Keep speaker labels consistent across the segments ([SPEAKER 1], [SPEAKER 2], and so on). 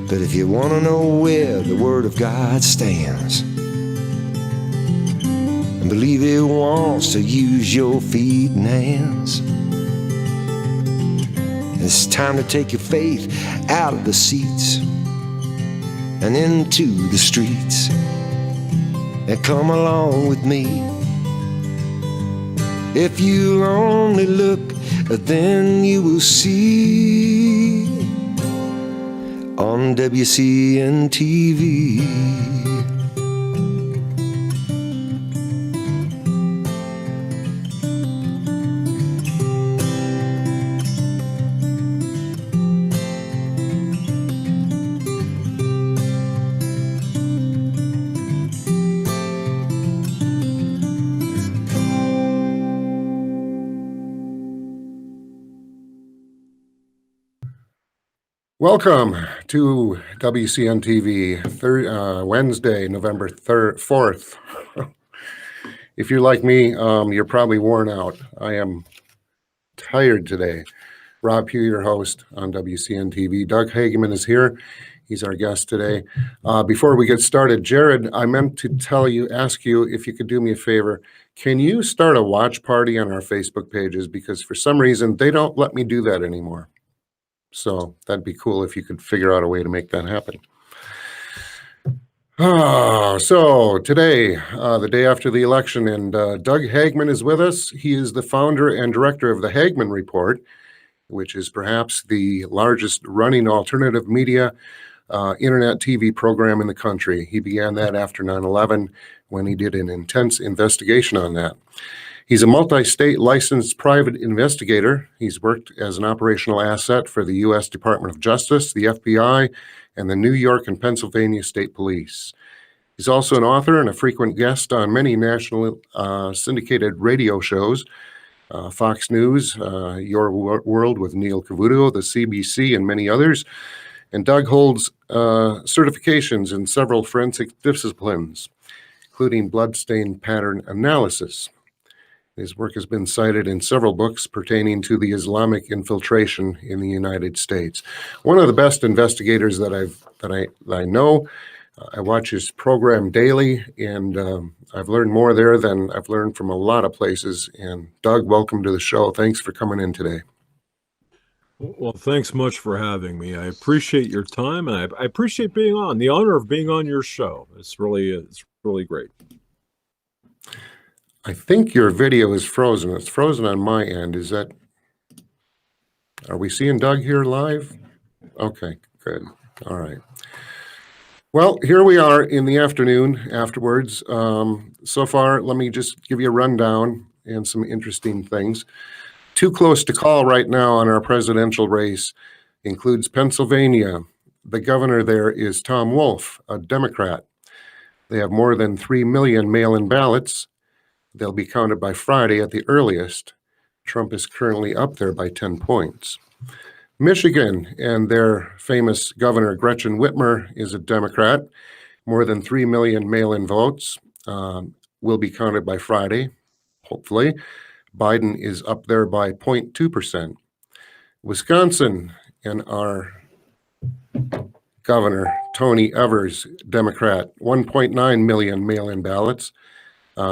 [SPEAKER 1] But if you want to know where the Word of God stands, and believe it wants to use your feet and hands, it's time to take your faith out of the seats and into the streets, and come along with me. If you only look, then you will see on WCN-TV.
[SPEAKER 2] Welcome to WCN-TV, Wednesday, November 4th. If you're like me, you're probably worn out. I am tired today. Rob Pugh, your host on WCN-TV. Doug Hagmann is here. He's our guest today. Before we get started, Jared, I meant to ask you if you could do me a favor. Can you start a watch party on our Facebook pages? Because for some reason, they don't let me do that anymore. So that'd be cool if you could figure out a way to make that happen. So today, the day after the election, and Doug Hagmann is with us. He is the founder and director of the Hagmann Report, which is perhaps the largest running alternative media internet TV program in the country. He began that after 9/11 when he did an intense investigation on that. He's a multi-state licensed private investigator. He's worked as an operational asset for the U.S. Department of Justice, the FBI, and the New York and Pennsylvania State Police. He's also an author and a frequent guest on many national syndicated radio shows, Fox News, Your World with Neil Cavuto, the CBC, and many others. And Doug holds certifications in several forensic disciplines, including bloodstain pattern analysis. His work has been cited in several books pertaining to the Islamic infiltration in the United States. One of the best investigators that I know. I watch his program daily, and I've learned more there than I've learned from a lot of places. And Doug, welcome to the show. Thanks for coming in today.
[SPEAKER 3] Well, thanks much for having me. I appreciate your time, and I appreciate being on. The honor of being on your show. It's really great.
[SPEAKER 2] I think your video is frozen. It's frozen on my end. Are we seeing Doug here live? Okay, good. All right. Well, here we are in the afternoon afterwards. So far, let me just give you a rundown and some interesting things. Too close to call right now on our presidential race includes Pennsylvania. The governor there is Tom Wolf, a Democrat. They have more than 3 million mail-in ballots. They'll be counted by Friday at the earliest. Trump is currently up there by 10 points. Michigan and their famous governor, Gretchen Whitmer, is a Democrat. More than 3 million mail-in votes will be counted by Friday, hopefully. Biden is up there by 0.2%. Wisconsin and our governor, Tony Evers, Democrat, 1.9 million mail-in ballots.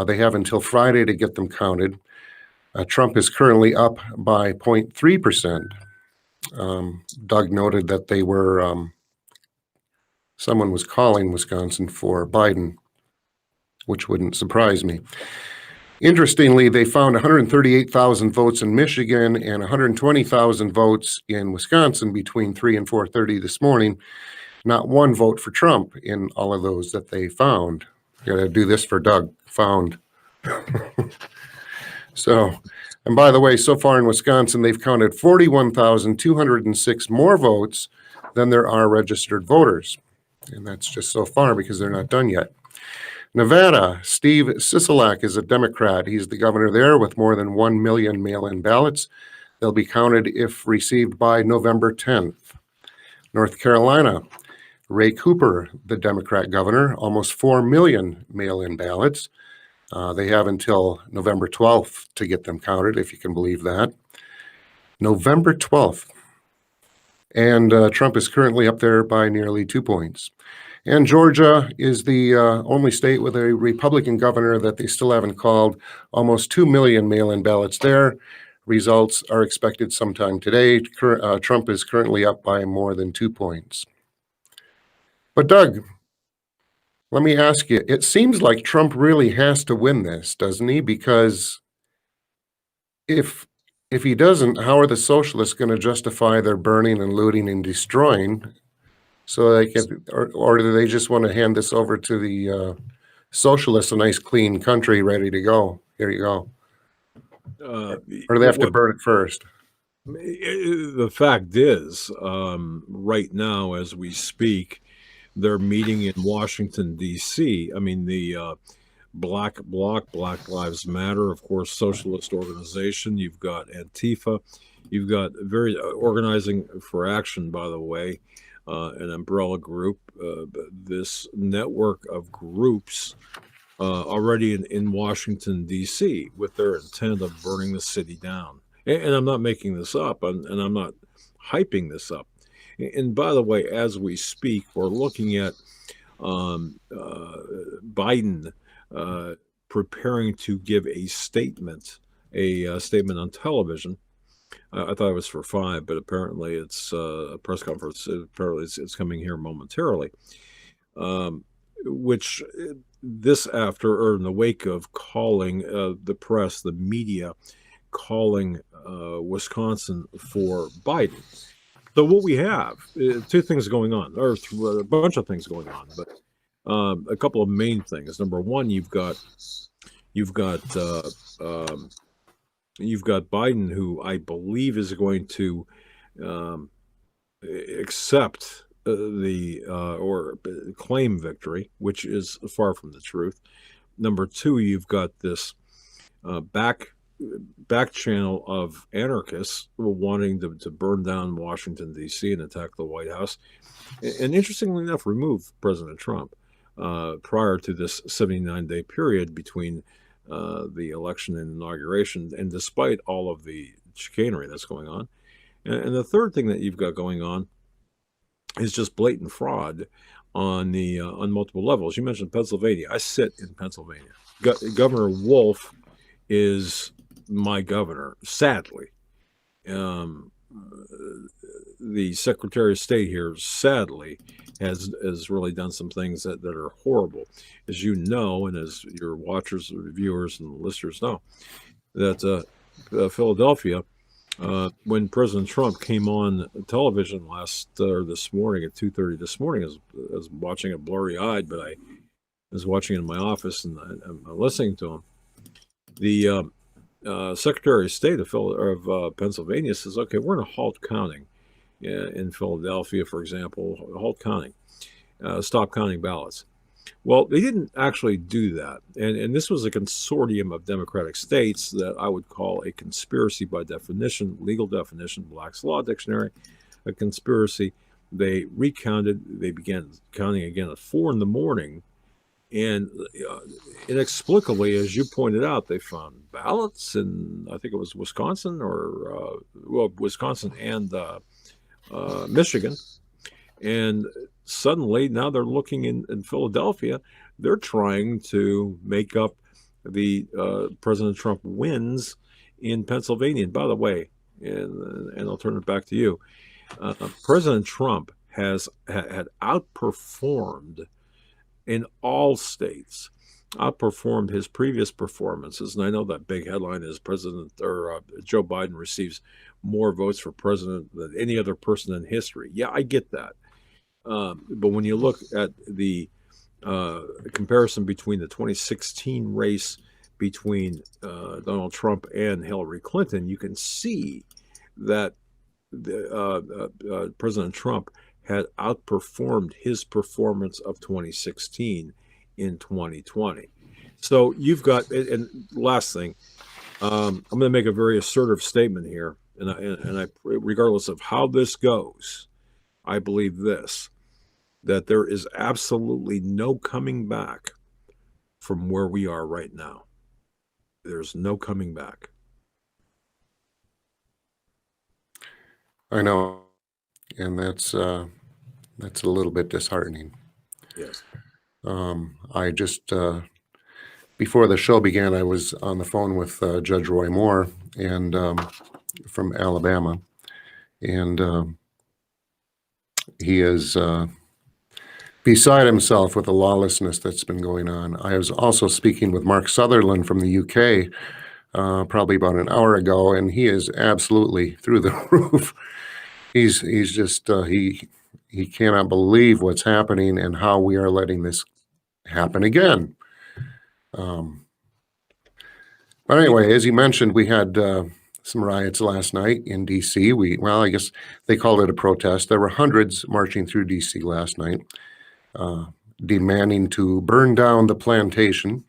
[SPEAKER 2] They have until Friday to get them counted. Trump is currently up by 0.3%. Doug noted that someone was calling Wisconsin for Biden, which wouldn't surprise me. Interestingly, they found 138,000 votes in Michigan and 120,000 votes in Wisconsin between 3 and 4:30 this morning. Not one vote for Trump in all of those that they found. Got to do this for Doug. Found. So, and by the way, so far in Wisconsin, they've counted 41,206 more votes than there are registered voters. And that's just so far because they're not done yet. Nevada, Steve Sisolak is a Democrat. He's the governor there with more than 1 million mail-in ballots. They'll be counted if received by November 10th. North Carolina, Ray Cooper, the Democrat governor, almost 4 million mail-in ballots. They have until November 12th to get them counted, if you can believe that. November 12th. and Trump is currently up there by nearly 2 points. And Georgia is the only state with a Republican governor that they still haven't called. Almost 2 million mail-in ballots there. Results are expected sometime today. Trump is currently up by more than 2 points. But Doug, let me ask you, it seems like Trump really has to win this, doesn't he? Because if he doesn't, how are the socialists going to justify their burning and looting and destroying? So they can, or do they just want to hand this over to the socialists, a nice clean country ready to go? Here you go. Or do they have to burn it first?
[SPEAKER 3] The fact is, right now, as we speak, they're meeting in Washington, D.C. I mean, the Black Bloc, Black Lives Matter, of course, socialist organization. You've got Antifa. You've got very Organizing for Action, by the way, an umbrella group. This network of groups already in Washington, D.C., with their intent of burning the city down. And I'm not making this up, and I'm not hyping this up. And by the way, as we speak, we're looking at Biden preparing to give a statement on television. I thought it was for 5, but apparently it's a press conference. Apparently it's coming here momentarily, which this after or in the wake of calling the press, the media, calling Wisconsin for Biden. So what we have, 2 things going on, or a bunch of things going on, but a couple of main things. Number one, you've got Biden, who I believe is going to accept or claim victory, which is far from the truth. Number 2, you've got this back channel of anarchists wanting to burn down Washington, D.C. and attack the White House. And interestingly enough, remove President Trump prior to this 79-day period between the election and inauguration, and despite all of the chicanery that's going on. And the third thing that you've got going on is just blatant fraud on multiple levels. You mentioned Pennsylvania. I sit in Pennsylvania. Governor Wolf is my governor, sadly. The Secretary of State here, sadly, has really done some things that are horrible. As you know, and as your watchers, viewers, and listeners know, that Philadelphia, when President Trump came on television this morning at 2:30 this morning, I was watching it blurry-eyed, but I was watching it in my office and I'm listening to him. The Secretary of State of Pennsylvania says, okay, we're going to halt counting in Philadelphia, for example, halt counting, stop counting ballots. Well, they didn't actually do that. And this was a consortium of democratic states that I would call a conspiracy by definition, legal definition, Black's Law Dictionary, a conspiracy. They recounted, they began counting again at 4 a.m. And inexplicably, as you pointed out, they found ballots in, I think it was Wisconsin Wisconsin and Michigan. And suddenly now they're looking in Philadelphia. They're trying to make up the President Trump wins in Pennsylvania. And by the way, and I'll turn it back to you, President Trump had outperformed in all states, outperformed his previous performances. And I know that big headline is Joe Biden receives more votes for president than any other person in history. Yeah, I get that. But when you look at the comparison between the 2016 race between Donald Trump and Hillary Clinton, you can see that President Trump had outperformed his performance of 2016 in 2020. So you've got, and last thing, I'm going to make a very assertive statement here, and I, regardless of how this goes, I believe this, that there is absolutely no coming back from where we are right now. There's no coming back.
[SPEAKER 2] I know. and that's a little bit disheartening.
[SPEAKER 3] Yes.
[SPEAKER 2] I just before the show began, I was on the phone with Judge Roy Moore and from Alabama, and he is beside himself with the lawlessness that's been going on. I was also speaking with Mark Sutherland from the UK probably about an hour ago, and he is absolutely through the roof. He's just he cannot believe what's happening and how we are letting this happen again. But anyway, as you mentioned, we had some riots last night in D.C. Well, I guess they called it a protest. There were hundreds marching through D.C. last night, demanding to burn down the plantation.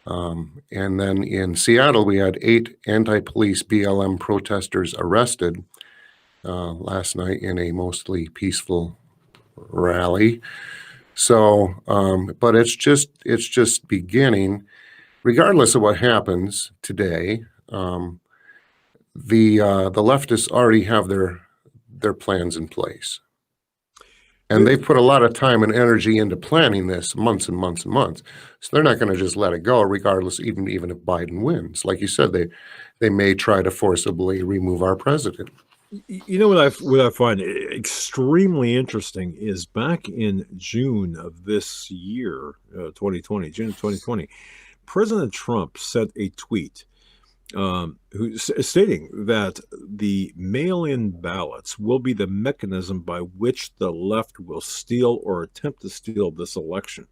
[SPEAKER 2] And then in Seattle, we had 8 anti-police BLM protesters arrested last night in a mostly peaceful rally. So, but it's just beginning. Regardless of what happens today, the leftists already have their plans in place, and they've put a lot of time and energy into planning this months and months and months. So they're not going to just let it go, regardless. Even if Biden wins, like you said, they may try to forcibly remove our president.
[SPEAKER 3] You know what I find extremely interesting is back in June of this year, 2020, June of 2020, President Trump sent a tweet stating that the mail-in ballots will be the mechanism by which the left will steal or attempt to steal this election.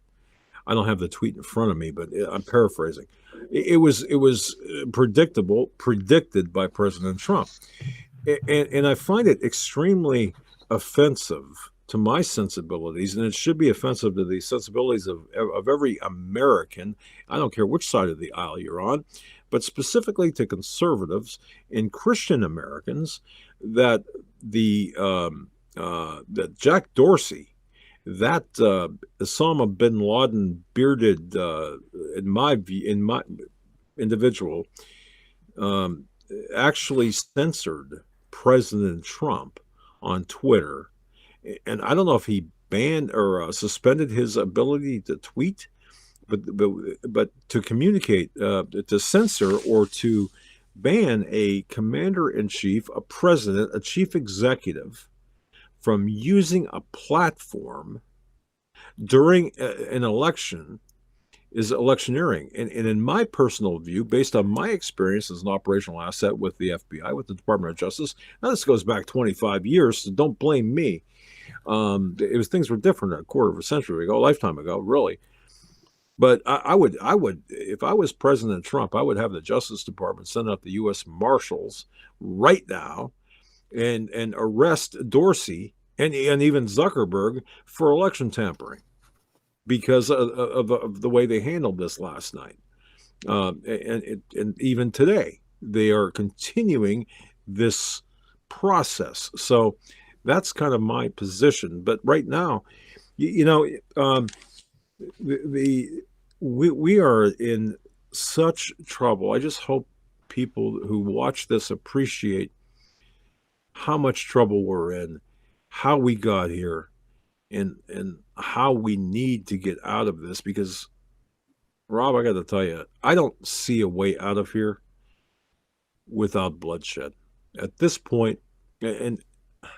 [SPEAKER 3] I don't have the tweet in front of me, but I'm paraphrasing. It was predicted by President Trump. And I find it extremely offensive to my sensibilities, and it should be offensive to the sensibilities of every American. I don't care which side of the aisle you're on, but specifically to conservatives and Christian Americans, that that Jack Dorsey, that Osama bin Laden bearded, in my individual, actually censored President Trump on Twitter. And I don't know if he banned or suspended his ability to tweet, but to communicate, to censor or to ban a commander-in-chief, a president, a chief executive from using a platform during an election is electioneering. And in my personal view, based on my experience as an operational asset with the FBI, with the Department of Justice, now this goes back 25 years, so don't blame me. Things were different a quarter of a century ago, a lifetime ago, really. But I would, if I was President Trump, I would have the Justice Department send out the U.S. Marshals right now and arrest Dorsey and even Zuckerberg for election tampering, because of the way they handled this last night. And even today, they are continuing this process. So that's kind of my position. But right now, we are in such trouble. I just hope people who watch this appreciate how much trouble we're in, how we got here, and how we need to get out of this. Because, Rob, I got to tell you, I don't see a way out of here without bloodshed. At this point, and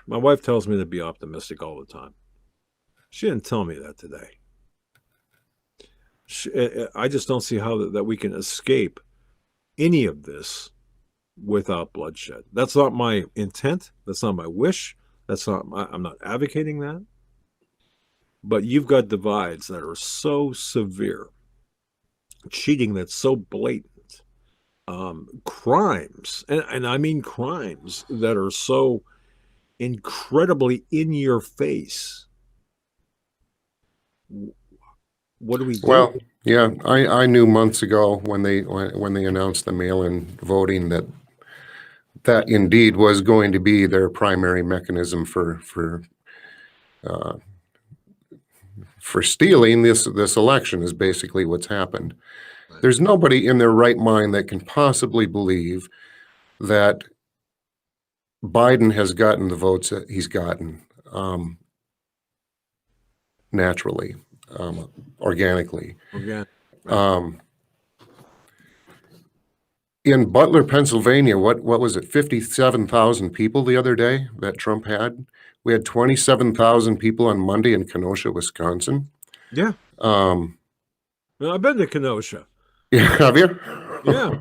[SPEAKER 3] my wife tells me to be optimistic all the time. She didn't tell me that today. I just don't see how that we can escape any of this without bloodshed. That's not my intent. That's not my wish. I'm not advocating that. But you've got divides that are so severe, cheating that's so blatant, crimes, and I mean crimes that are so incredibly in your face. What do we do?
[SPEAKER 2] Well, yeah, I knew months ago when they announced the mail-in voting that indeed was going to be their primary mechanism for stealing this election, is basically what's happened. Right. There's nobody in their right mind that can possibly believe that Biden has gotten the votes that he's gotten naturally, organically.
[SPEAKER 3] Again,
[SPEAKER 2] In Butler, Pennsylvania, what was it, 57,000 people the other day that Trump had? We had 27,000 people on Monday in Kenosha, Wisconsin.
[SPEAKER 3] yeah.
[SPEAKER 2] Um,
[SPEAKER 3] Well, I've been to Kenosha.
[SPEAKER 2] yeah, have you?
[SPEAKER 3] Yeah,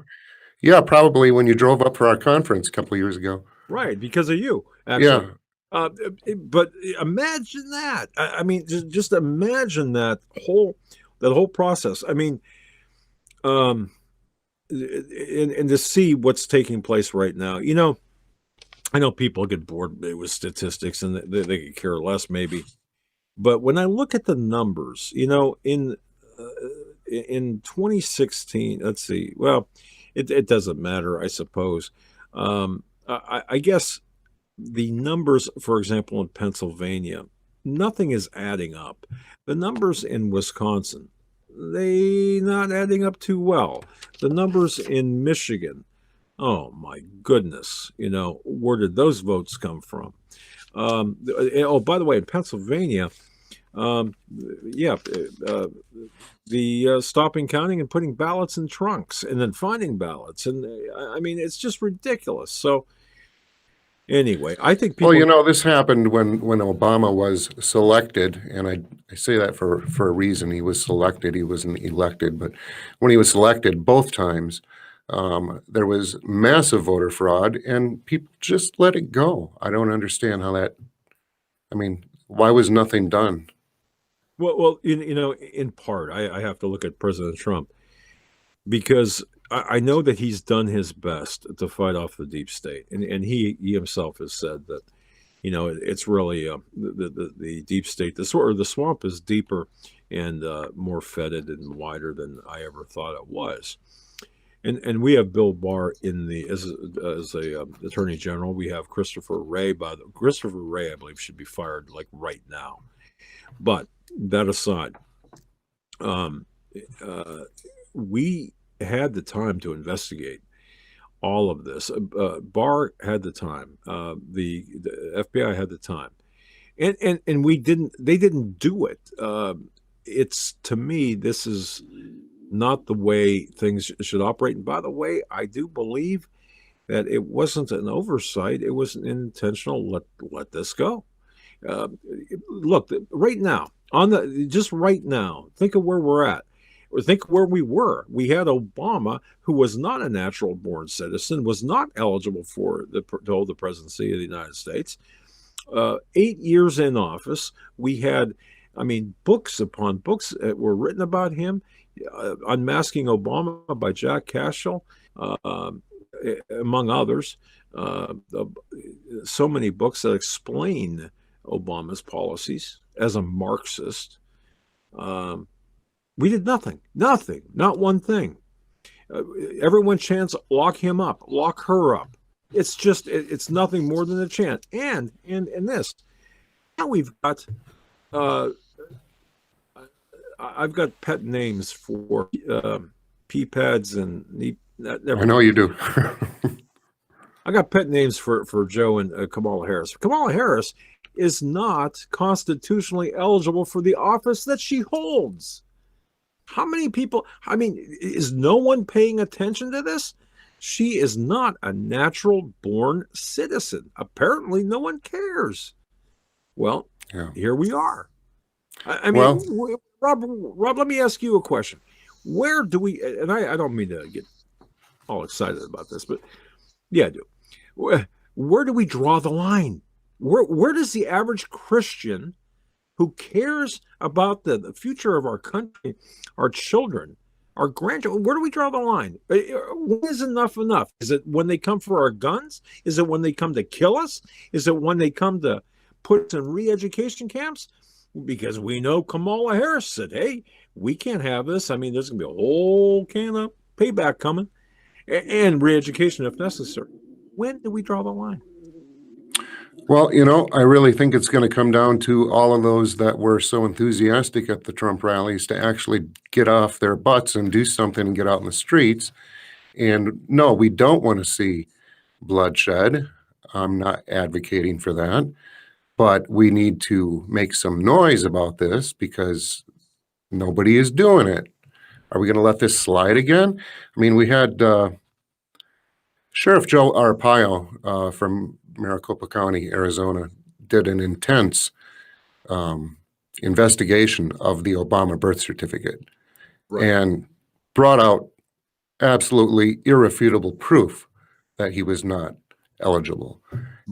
[SPEAKER 2] Yeah, probably when you drove up for our conference a couple of years ago.
[SPEAKER 3] right, because of you, actually.
[SPEAKER 2] Yeah,
[SPEAKER 3] But imagine that. I mean, just imagine that whole process. I mean, and to see what's taking place right now. You know, I know people get bored with statistics and they could care less, maybe. But when I look at the numbers, you know, in 2016, let's see. Well, it doesn't matter, I suppose. I guess the numbers, for example, in Pennsylvania, nothing is adding up. The numbers in Wisconsin, they not adding up too well. The numbers in Michigan, oh my goodness, you know, where did those votes come from? Oh, by the way, in Pennsylvania, yeah, the stopping counting and putting ballots in trunks and then finding ballots. And I mean, it's just ridiculous. So anyway, I think people.
[SPEAKER 2] well, you know, this happened when Obama was selected, and I say that for a reason. He was selected, he wasn't elected, but when he was selected both times, there was massive voter fraud, and people just let it go. I don't understand how that. I mean, why was nothing done?
[SPEAKER 3] Well, you know, in part, I have to look at President Trump because I know that he's done his best to fight off the deep state, and he himself has said that, you know, it's really the deep state, the swamp is deeper and more fetid and wider than I ever thought it was. And we have Bill Barr in the as a attorney general. We have Christopher Wray. Christopher Wray, I believe, should be fired like right now. But that aside, we had the time to investigate all of this. Barr had the time. The FBI had the time, and we didn't. They didn't do it. It's, to me, this is not the way things should operate. And by the way, I do believe that it wasn't an oversight; it was an intentional. Let this go. Look, right now, just right now, think of where we're at. Or think where we were. We had Obama, who was not a natural born citizen, was not eligible to hold the presidency of the United States. 8 years in office, we had, I mean, books upon books were written about him. Unmasking Obama by Jack Cashel, among others. So many books that explain Obama's policies as a Marxist. We did nothing, not one thing. Everyone chants, lock him up, lock her up. It's just, it's nothing more than a chant. And this, now we've got, I've got pet names for P-pads and
[SPEAKER 2] I know you do.
[SPEAKER 3] I got pet names for Joe and Kamala Harris. Kamala Harris is not constitutionally eligible for the office that she holds. How many people, I mean, is no one paying attention to this? She is not a natural born citizen. Apparently, no one cares. Well, yeah. Here we are. I mean, well, Rob, let me ask you a question. Where do we, and I don't mean to get all excited about this, but yeah, I do. Where do we draw the line? Where does the average Christian who cares about the future of our country, our children, our grandchildren, where do we draw the line? When is enough enough? Is it when they come for our guns? Is it when they come to kill us? Is it when they come to put us in re-education camps? Because we know Kamala Harris said, hey, we can't have this. I mean, there's going to be a whole can of payback coming and re-education if necessary. When do we draw the line?
[SPEAKER 2] Well, you know, I really think it's going to come down to all of those that were so enthusiastic at the Trump rallies to actually get off their butts and do something and get out in the streets. And no, we don't want to see bloodshed. I'm not advocating for that, but we need to make some noise about this because nobody is doing it. Are we going to let this slide again? I mean, we had Sheriff Joe Arpaio from Maricopa County, Arizona, did an intense investigation of the Obama birth certificate and brought out absolutely irrefutable proof that he was not eligible.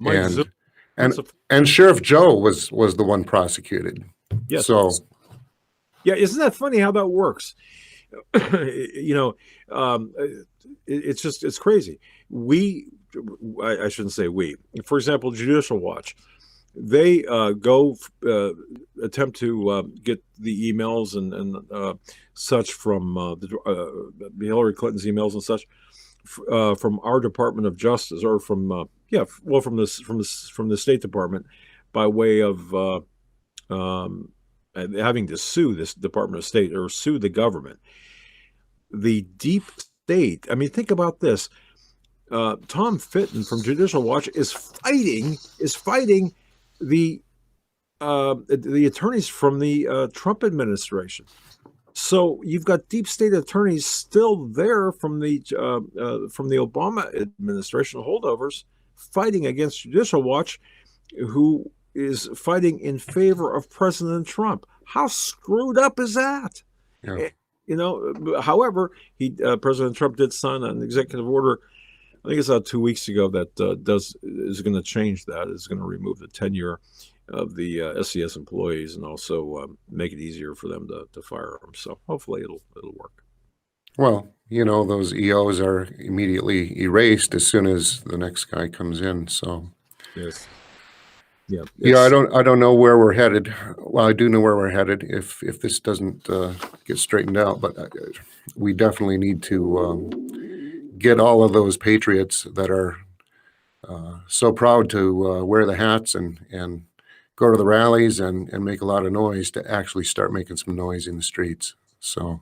[SPEAKER 2] And Sheriff Joe was the one prosecuted.
[SPEAKER 3] Yes.
[SPEAKER 2] So
[SPEAKER 3] yeah, isn't that funny how that works? It's crazy. I shouldn't say we. For example, Judicial Watch, they go attempt to get the emails and such from Hillary Clinton's emails and such from our Department of Justice, or from the State Department, by way of having to sue this Department of State or sue the government. The deep state. I mean, think about this. Tom Fitton from Judicial Watch is fighting the attorneys from the Trump administration. So you've got deep state attorneys still there from the Obama administration, holdovers, fighting against Judicial Watch, who is fighting in favor of President Trump. How screwed up is that?
[SPEAKER 2] yeah.
[SPEAKER 3] However, President Trump did sign an executive order, I think it's about 2 weeks ago, that is going to change that. It's going to remove the tenure of the SES employees and also make it easier for them to fire them. So hopefully it'll work.
[SPEAKER 2] Well, those EOs are immediately erased as soon as the next guy comes in. So
[SPEAKER 3] yes. Yeah.
[SPEAKER 2] I don't know where we're headed. Well, I do know where we're headed if this doesn't get straightened out, but we definitely need to get all of those patriots that are so proud to wear the hats and go to the rallies and make a lot of noise to actually start making some noise in the streets. So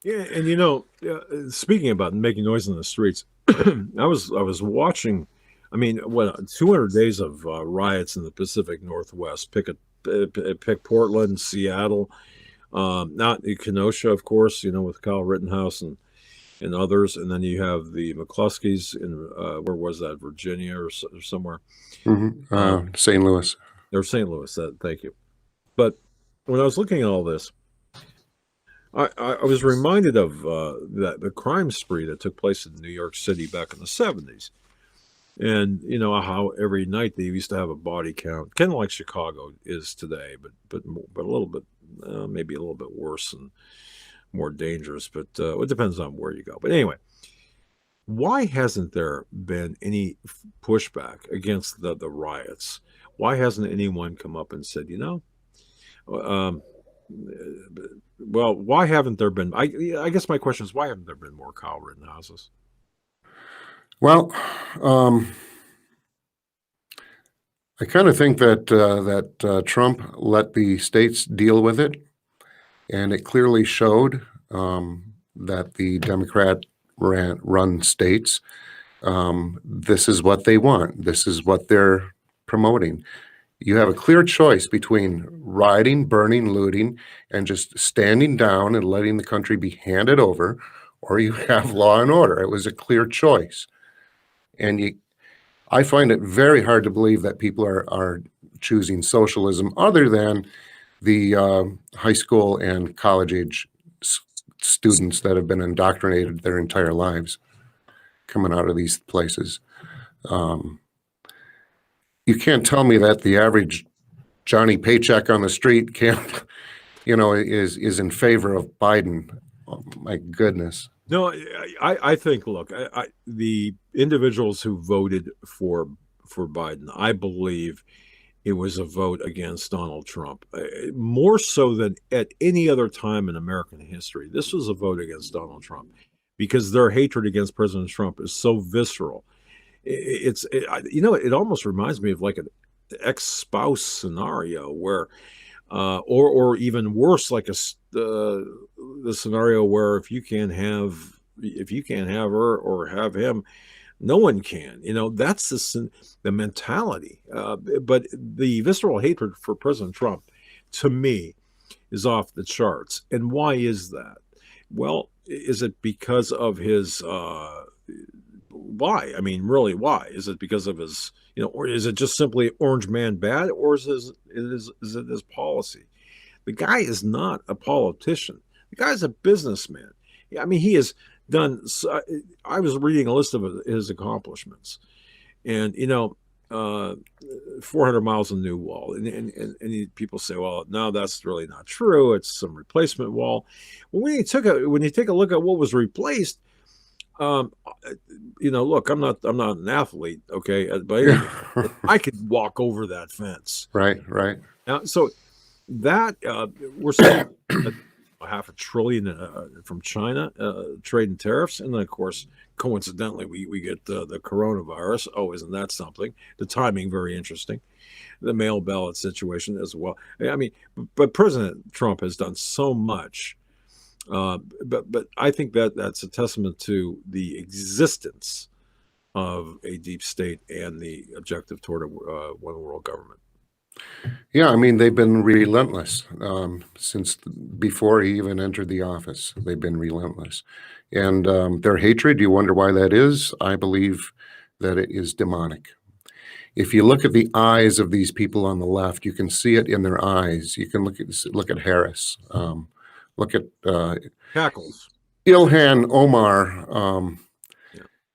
[SPEAKER 3] yeah, and speaking about making noise in the streets, I was watching. I mean, 200 days of riots in the Pacific Northwest. Pick Portland, Seattle, not Kenosha, of course, with Kyle Rittenhouse and others. And then you have the McCluskeys in, where was that, Virginia or somewhere?
[SPEAKER 2] Mm-hmm. St. Louis.
[SPEAKER 3] Or St. Louis, thank you. But when I was looking at all this, I was reminded of the crime spree that took place in New York City back in the 70s. And how every night they used to have a body count, kind of like Chicago is today, but a little bit, maybe a little bit worse and more dangerous. But it depends on where you go. But anyway, why hasn't there been any pushback against the riots? Why hasn't anyone come up and said, well, why haven't there been? I guess my question is, why haven't there been more Kyle Rittenhouses?
[SPEAKER 2] Well, I kind of think that Trump let the states deal with it, and it clearly showed that the Democrat-run states, this is what they want. This is what they're promoting. You have a clear choice between rioting, burning, looting, and just standing down and letting the country be handed over, or you have law and order. It was a clear choice. And I find it very hard to believe that people are choosing socialism other than the high school and college age students that have been indoctrinated their entire lives coming out of these places. You can't tell me that the average Johnny Paycheck on the street can't, is in favor of Biden. Oh, my goodness.
[SPEAKER 3] No, I think, look, the individuals who voted for Biden, I believe it was a vote against Donald Trump, more so than at any other time in American history. This was a vote against Donald Trump because their hatred against President Trump is so visceral. It almost reminds me of like an ex-spouse scenario where, or even worse, like the scenario where if you can't have her or have him, No one can. That's the mentality. But the visceral hatred for President Trump, to me, is off the charts. And why is that? Well, is it because of his why? I mean, really, why? Is it because of his, or is it just simply orange man bad, or is it his policy? The guy is not a politician. The guy's a businessman. I mean, he has done. I was reading a list of his accomplishments, and 400 miles of new wall, and people say, well, no, that's really not true. It's some replacement wall. Well, when you take a look at what was replaced, look, I'm not an athlete, okay, but I could walk over that fence.
[SPEAKER 2] Right.
[SPEAKER 3] Now, so that we're seeing $500 billion from China trade and tariffs, and then of course, coincidentally, we get the coronavirus. Oh, isn't that something? The timing very interesting. The mail ballot situation as well. I mean, but President Trump has done so much. But I think that's a testament to the existence of a deep state and the objective toward a one world government.
[SPEAKER 2] Yeah, I mean, they've been relentless since before he even entered the office. They've been relentless. And their hatred, you wonder why that is? I believe that it is demonic. If you look at the eyes of these people on the left, you can see it in their eyes. You can look at Harris. Look at
[SPEAKER 3] Hackles.
[SPEAKER 2] Ilhan Omar,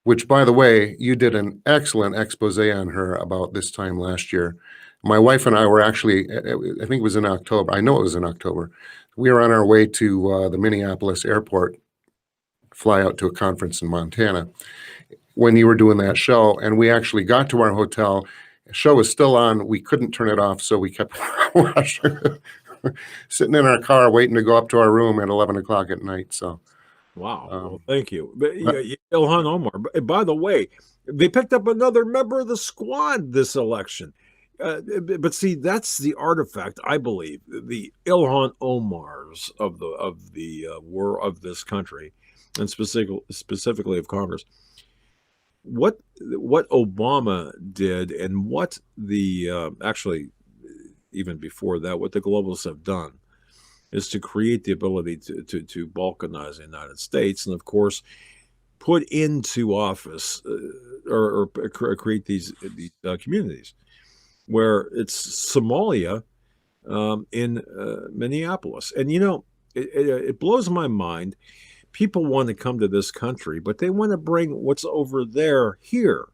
[SPEAKER 2] which, by the way, you did an excellent expose on her about this time last year. My wife and I were actually, I think it was in October. I know it was in October. We were on our way to the Minneapolis airport, fly out to a conference in Montana, when you were doing that show. And we actually got to our hotel. The show was still on. We couldn't turn it off, so we kept watching, sitting in our car waiting to go up to our room at 11 o'clock at night. So,
[SPEAKER 3] wow. Well, thank you. But, Ilhan Omar, by the way, they picked up another member of the squad this election. But see, that's the artifact, I believe, the Ilhan Omars of the war of this country, and specifically of Congress. What Obama did, and what the actually even before that, what the globalists have done, is to create the ability to balkanize the United States, and of course, put into office or create these communities. Where it's Somalia in Minneapolis. And, it blows my mind. People want to come to this country, but they want to bring what's over there here.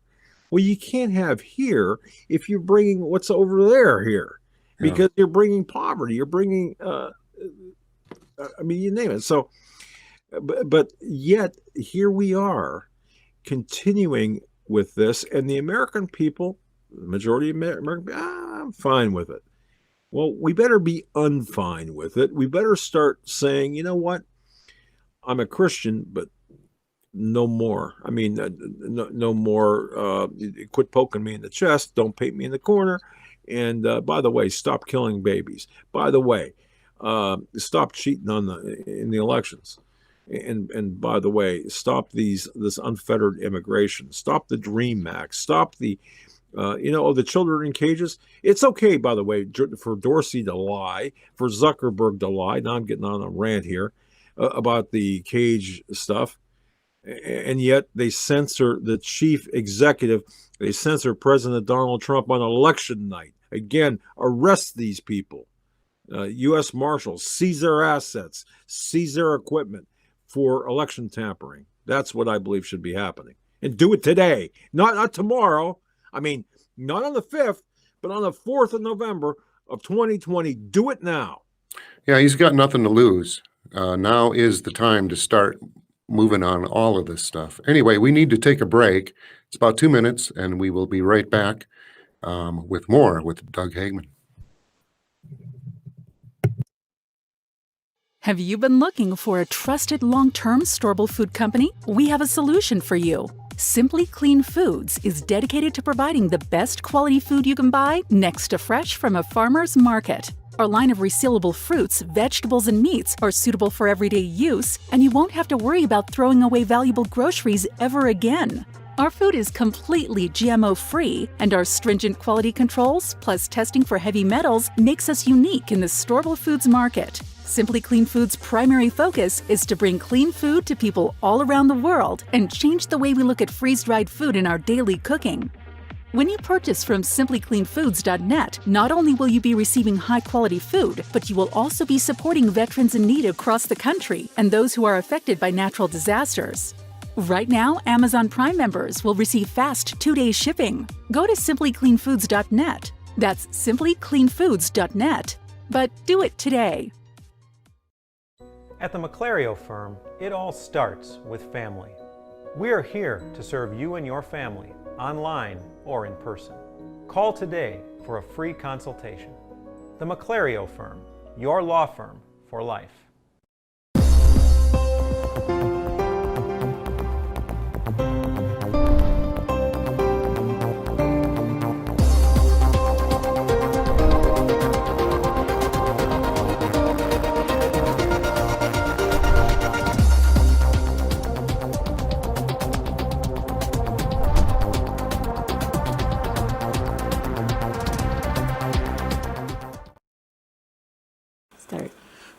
[SPEAKER 3] Well, you can't have here if you're bringing what's over there here, because you're bringing poverty. You're bringing, you name it. So, but yet here we are continuing with this, and the American people, the majority of American, I'm fine with it. Well, we better be unfine with it. We better start saying, you know what? I'm a Christian, but no more. I mean, no more. Quit poking me in the chest. Don't paint me in the corner. And by the way, stop killing babies. By the way, stop cheating in the elections. And by the way, stop this unfettered immigration. Stop the Dream Act. Stop the the children in cages. It's okay, by the way, for Dorsey to lie, for Zuckerberg to lie. Now I'm getting on a rant here about the cage stuff. And yet they censor the chief executive. They censor President Donald Trump on election night. Again, arrest these people. U.S. Marshals, seize their assets, seize their equipment for election tampering. That's what I believe should be happening. And do it today, not tomorrow. I mean, not on the 5th, but on the 4th of November of 2020. Do it now.
[SPEAKER 2] Yeah, he's got nothing to lose. Now is the time to start moving on all of this stuff. Anyway, we need to take a break. It's about 2 minutes, and we will be right back with more with Doug Hagmann.
[SPEAKER 4] Have you been looking for a trusted long-term storable food company? We have a solution for you. Simply Clean Foods is dedicated to providing the best quality food you can buy next to fresh from a farmer's market. Our line of resealable fruits, vegetables, and meats are suitable for everyday use, and you won't have to worry about throwing away valuable groceries ever again. Our food is completely GMO-free, and our stringent quality controls, plus testing for heavy metals, makes us unique in the storable foods market. Simply Clean Foods' primary focus is to bring clean food to people all around the world and change the way we look at freeze-dried food in our daily cooking. When you purchase from simplycleanfoods.net, not only will you be receiving high-quality food, but you will also be supporting veterans in need across the country and those who are affected by natural disasters. Right now, Amazon Prime members will receive fast 2-day shipping. Go to simplycleanfoods.net. That's simplycleanfoods.net. But do it today.
[SPEAKER 5] At the McClario firm, it all starts with family. We are here to serve you and your family, online or in person. Call today for a free consultation. The McClario firm, your law firm for life.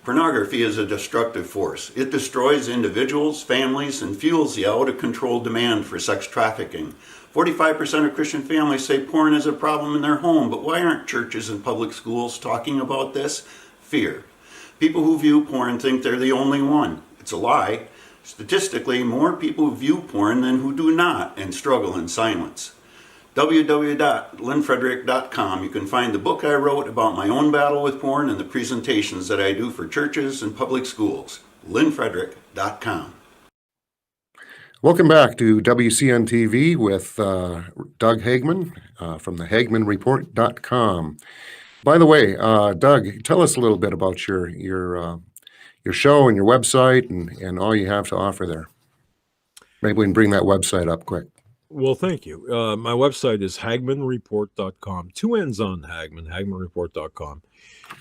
[SPEAKER 6] Pornography is a destructive force. It destroys individuals, families, and fuels the out-of-control demand for sex trafficking. 45% of Christian families say porn is a problem in their home, but why aren't churches and public schools talking about this? Fear. People who view porn think they're the only one. It's a lie. Statistically, more people view porn than who do not and struggle in silence. www.lynnfrederick.com. You can find the book I wrote about my own battle with porn and the presentations that I do for churches and public schools. lynnfrederick.com.
[SPEAKER 2] Welcome back to WCN-TV with Doug Hagmann from the HagmannReport.com. By the way, Doug, tell us a little bit about your show and your website and all you have to offer there. Maybe we can bring that website up quick.
[SPEAKER 3] Well, thank you. My website is HagmannReport.com. 2 N's on Hagmann, HagmannReport.com.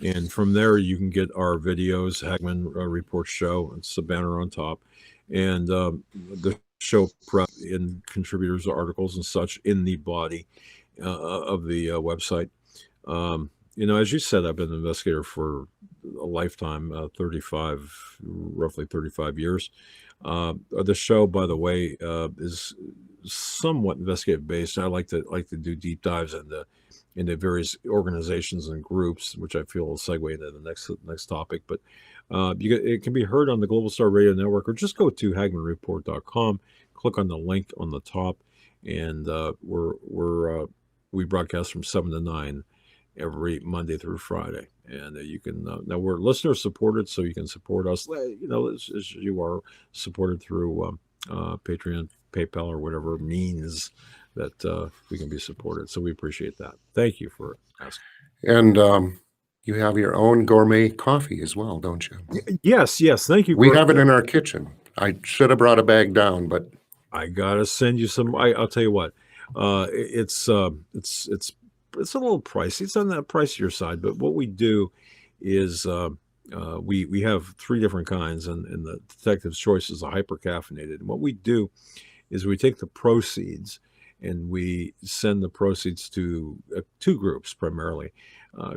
[SPEAKER 3] And from there, you can get our videos, Hagmann Report Show. It's the banner on top. And the show prep and contributors' articles and such in the body of the website. As you said, I've been an investigator for a lifetime, roughly 35 years. The show, by the way, is somewhat investigative based. I like to do deep dives into various organizations and groups, which I feel will segue into the next topic. But it can be heard on the Global Star Radio Network, or just go to HagmannReport.com, click on the link on the top, and we broadcast from 7 to 9 every Monday through Friday. And you can now we're listener supported, so you can support us. As you are supported through Patreon, PayPal, or whatever means that we can be supported. So we appreciate that. Thank you for asking.
[SPEAKER 2] And you have your own gourmet coffee as well, don't you?
[SPEAKER 3] Yes. Thank you.
[SPEAKER 2] We have it in our kitchen. I should have brought a bag down, but
[SPEAKER 3] I gotta send you some. I'll tell you what. It's a little pricey. It's on that pricier side, but what we do is we have 3 different kinds, and the Detective's Choice is a hyper-caffeinated. And what we do is we take the proceeds and we send the proceeds to 2 groups primarily.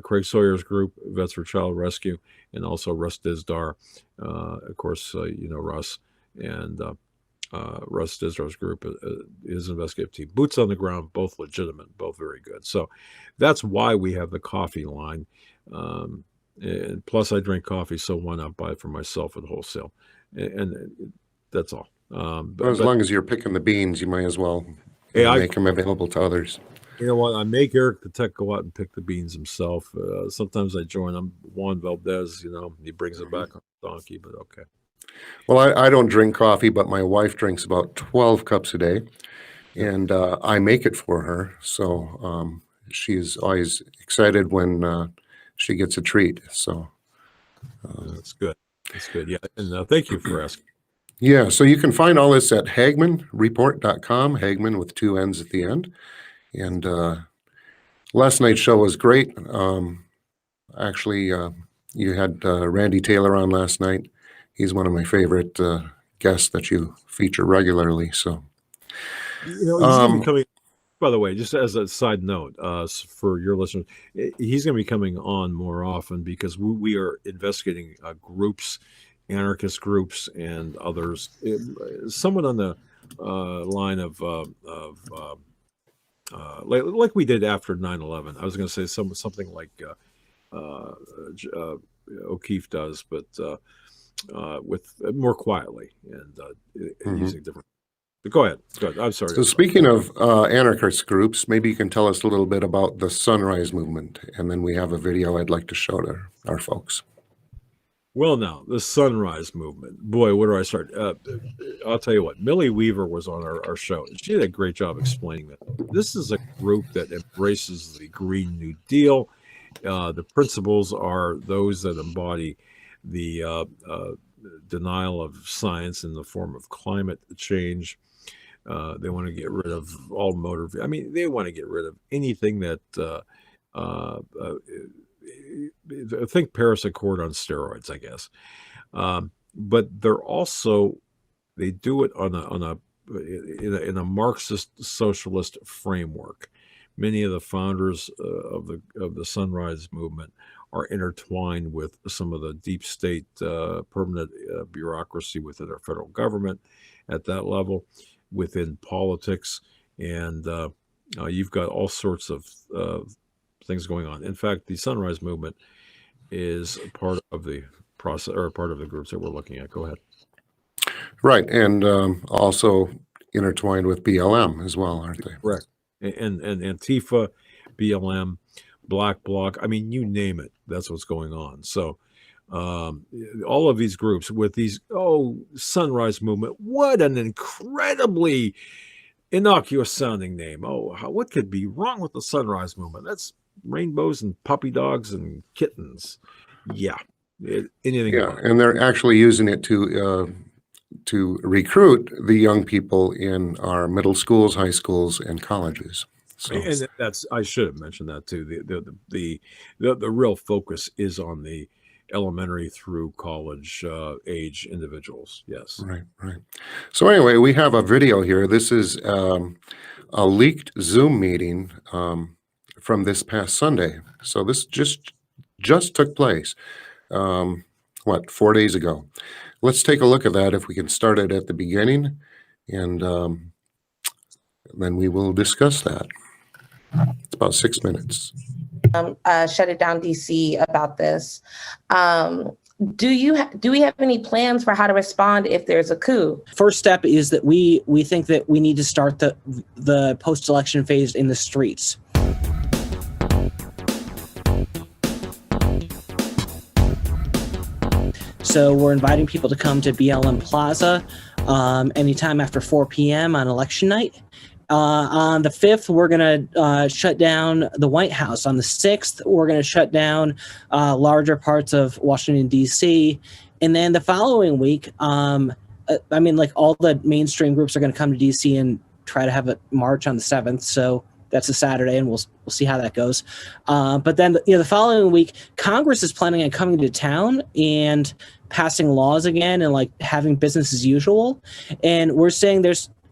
[SPEAKER 3] Craig Sawyer's group, Vets for Child Rescue, and also Russ Dizdar. Of course, Russ, and Russ Dizdar's group is investigative team. Boots on the ground, both legitimate, both very good. So that's why we have the coffee line. And plus, I drink coffee, so why not buy it for myself at wholesale? And that's all.
[SPEAKER 2] But as long as you're picking the beans, you might as well make them available to others.
[SPEAKER 3] You know what? I make Eric the Tech go out and pick the beans himself. Sometimes I join him. Juan Valdez, he brings it back on the donkey, but okay.
[SPEAKER 2] Well, I don't drink coffee, but my wife drinks about 12 cups a day, and I make it for her. So she's always excited when she gets a treat. So
[SPEAKER 3] that's good. That's good. Yeah, and thank you for asking.
[SPEAKER 2] Yeah, so you can find all this at HagmannReport.com, Hagmann with 2 N's at the end. And last night's show was great. Actually, you had Randy Taylor on last night. He's one of my favorite guests that you feature regularly. So
[SPEAKER 3] He's going to be coming. By the way, just as a side note, for your listeners, he's going to be coming on more often because we are investigating groups, anarchist groups, and others, somewhat on the line of like we did after 9/11. I was going to say something like O'Keefe does, but with more quietly and using different. But go ahead. I'm sorry.
[SPEAKER 2] So speaking of anarchist groups, maybe you can tell us a little bit about the Sunrise Movement, and then we have a video I'd like to show to our folks.
[SPEAKER 3] Well, now, the Sunrise Movement. Boy, where do I start? I'll tell you what, Millie Weaver was on our show. She did a great job explaining that. This is a group that embraces the Green New Deal. The principles are those that embody the denial of science in the form of climate change. They want to get rid of all motor. I mean, they want to get rid of anything that think Paris Accord on steroids, I guess. But they do it in a Marxist socialist framework. Many of the founders of the Sunrise Movement are intertwined with some of the deep state permanent bureaucracy within our federal government at that level, within politics, and you've got all sorts of things going on. In fact, the Sunrise Movement is part of the process, or part of the groups that we're looking at. Go ahead.
[SPEAKER 2] Right, and also intertwined with BLM as well, aren't they?
[SPEAKER 3] Correct. And Antifa, BLM, Black Bloc, I mean, you name it, that's what's going on. So all of these groups with these, Sunrise Movement, what an incredibly innocuous sounding name. What could be wrong with the Sunrise Movement? That's rainbows and puppy dogs and kittens. Yeah. Anything.
[SPEAKER 2] Yeah, and they're actually using it to recruit the young people in our middle schools, high schools, and colleges. So.
[SPEAKER 3] And I should have mentioned that too. The real focus is on the elementary through college age individuals. Yes.
[SPEAKER 2] Right. So anyway, we have a video here. This is a leaked Zoom meeting from this past Sunday. So this just took place. 4 days ago. Let's take a look at that if we can start it at the beginning, and then we will discuss that. It's about 6 minutes.
[SPEAKER 7] Shut it down, DC, about this. Do we have any plans for how to respond if there's a coup?
[SPEAKER 8] First step is that we think that we need to start the post-election phase in the streets. So we're inviting people to come to BLM Plaza anytime after 4 p.m. on election night. On the 5th, we're going to shut down the White House. On the 6th, we're going to shut down larger parts of Washington, D.C. And then the following week, all the mainstream groups are going to come to D.C. and try to have a march on the 7th. So that's a Saturday, and we'll see how that goes. But then the following week, Congress is planning on coming to town and passing laws again and having business as usual. And we're saying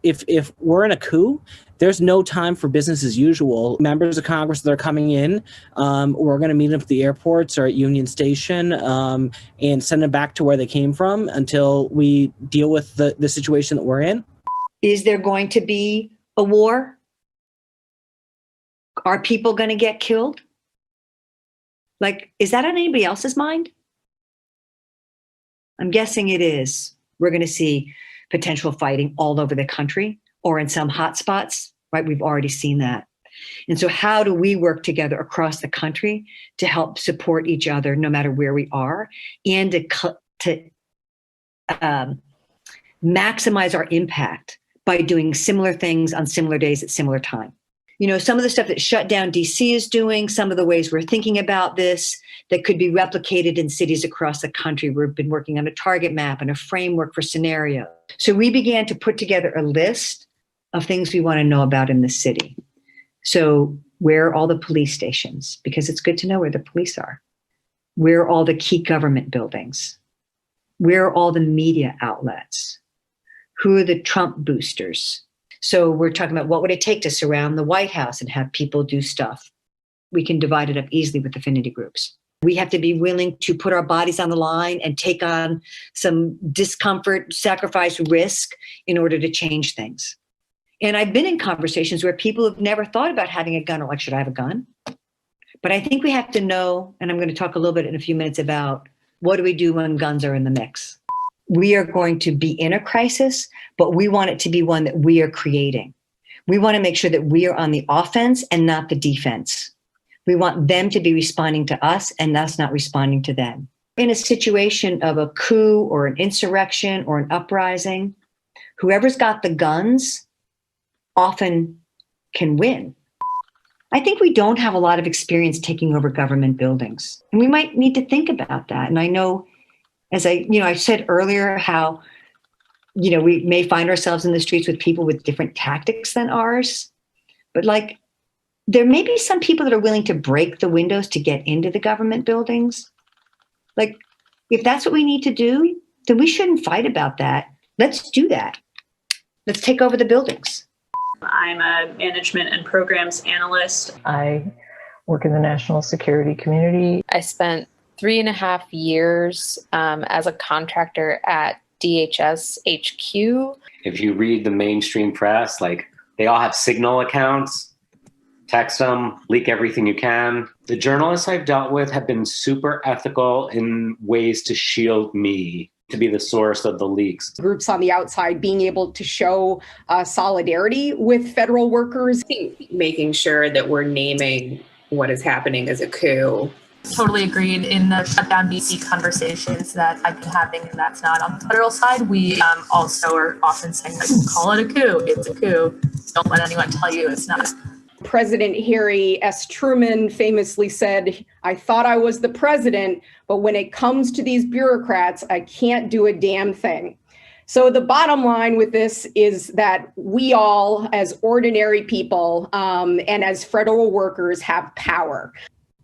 [SPEAKER 8] if we're in a coup, there's no time for business as usual. Members of Congress that are coming in, we're going to meet them at the airports or at Union Station and send them back to where they came from until we deal with the situation that we're in.
[SPEAKER 9] Is there going to be a war? Are people going to get killed? Is that on anybody else's mind? I'm guessing it is. We're going to see potential fighting all over the country or in some hot spots, right? We've already seen that. And so how do we work together across the country to help support each other no matter where we are, and to maximize our impact by doing similar things on similar days at similar time? Some of the stuff that Shut Down DC is doing, some of the ways we're thinking about this that could be replicated in cities across the country. We've been working on a target map and a framework for scenarios. So we began to put together a list of things we want to know about in the city. So where are all the police stations? Because it's good to know where the police are. Where are all the key government buildings? Where are all the media outlets? Who are the Trump boosters? So we're talking about what would it take to surround the White House and have people do stuff. We can divide it up easily with affinity groups. We have to be willing to put our bodies on the line and take on some discomfort, sacrifice, risk in order to change things. And I've been in conversations where people have never thought about having a gun or like, should I have a gun? But I think we have to know, and I'm going to talk a little bit in a few minutes about what do we do when guns are in the mix. We are going to be in a crisis, but we want it to be one that we are creating. We want to make sure that we are on the offense and not the defense. We want them to be responding to us and us not responding to them. In a situation of a coup or an insurrection or an uprising, whoever's got the guns often can win. I think we don't have a lot of experience taking over government buildings, and we might need to think about that. And I know, as I said earlier, how, we may find ourselves in the streets with people with different tactics than ours, but like, there may be some people that are willing to break the windows to get into the government buildings. Like, if that's what we need to do, then we shouldn't fight about that. Let's do that. Let's take over the buildings.
[SPEAKER 10] I'm a management and programs analyst.
[SPEAKER 11] I work in the national security community.
[SPEAKER 12] I spent 3.5 years as a contractor at DHS HQ.
[SPEAKER 13] If you read the mainstream press, like, they all have Signal accounts. Text them, leak everything you can. The journalists I've dealt with have been super ethical in ways to shield me, to be the source of the leaks.
[SPEAKER 14] Groups on the outside being able to show solidarity with federal workers.
[SPEAKER 15] Making sure that we're naming what is happening as a coup.
[SPEAKER 10] Totally agreed. In the shutdown DC conversations that I've been having, and that's not on the federal side, we also are often saying, like, call it a coup. It's a coup. Don't let anyone tell you it's not.
[SPEAKER 14] President Harry S. Truman famously said, "I thought I was the president, but when it comes to these bureaucrats, I can't do a damn thing." So the bottom line with this is that we all, as ordinary people and as federal workers, have power.